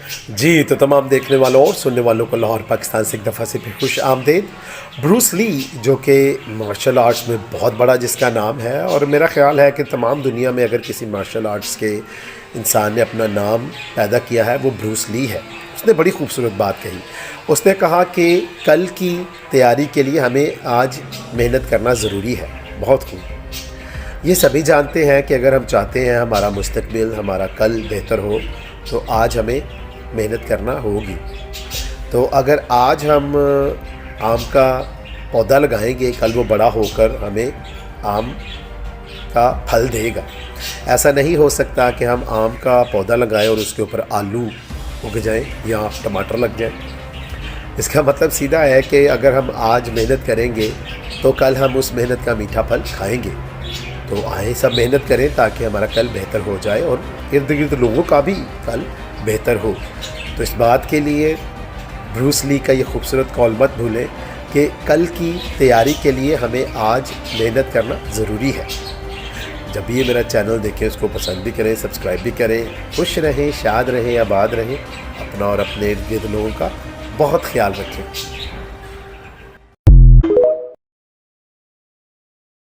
जी, तो तमाम देखने वालों और सुनने वालों को लाहौर पाकिस्तान से एक दफ़ा से फिर खुश आमदीद। ब्रूस ली जो कि मार्शल आर्ट्स में बहुत बड़ा जिसका नाम है, और मेरा ख़्याल है कि तमाम दुनिया में अगर किसी मार्शल आर्ट्स के इंसान ने अपना नाम पैदा किया है वो ब्रूस ली है। उसने बड़ी खूबसूरत बात कही। उसने कहा कि कल की तैयारी के लिए हमें आज मेहनत करना ज़रूरी है। बहुत खूब। ये सभी जानते हैं कि अगर हम चाहते हैं हमारा मुस्तकबिल, हमारा कल बेहतर हो, तो आज हमें मेहनत करना होगी। तो अगर आज हम आम का पौधा लगाएंगे, कल वो बड़ा होकर हमें आम का फल देगा। ऐसा नहीं हो सकता कि हम आम का पौधा लगाएं और उसके ऊपर आलू उग जाएं या टमाटर लग जाएं। इसका मतलब सीधा है कि अगर हम आज मेहनत करेंगे तो कल हम उस मेहनत का मीठा फल खाएंगे। तो आए सब मेहनत करें ताकि हमारा कल बेहतर हो जाए और इर्द गिर्द लोगों का भी कल बेहतर हो। तो इस बात के लिए ब्रूस ली का ये खूबसूरत कॉल मत भूलें कि कल की तैयारी के लिए हमें आज मेहनत करना ज़रूरी है। जब भी ये मेरा चैनल देखें उसको पसंद भी करें, सब्सक्राइब भी करें। खुश रहें, शाद रहें, आबाद रहें। अपना और अपने इर्द गिर्द लोगों का बहुत ख्याल रखें।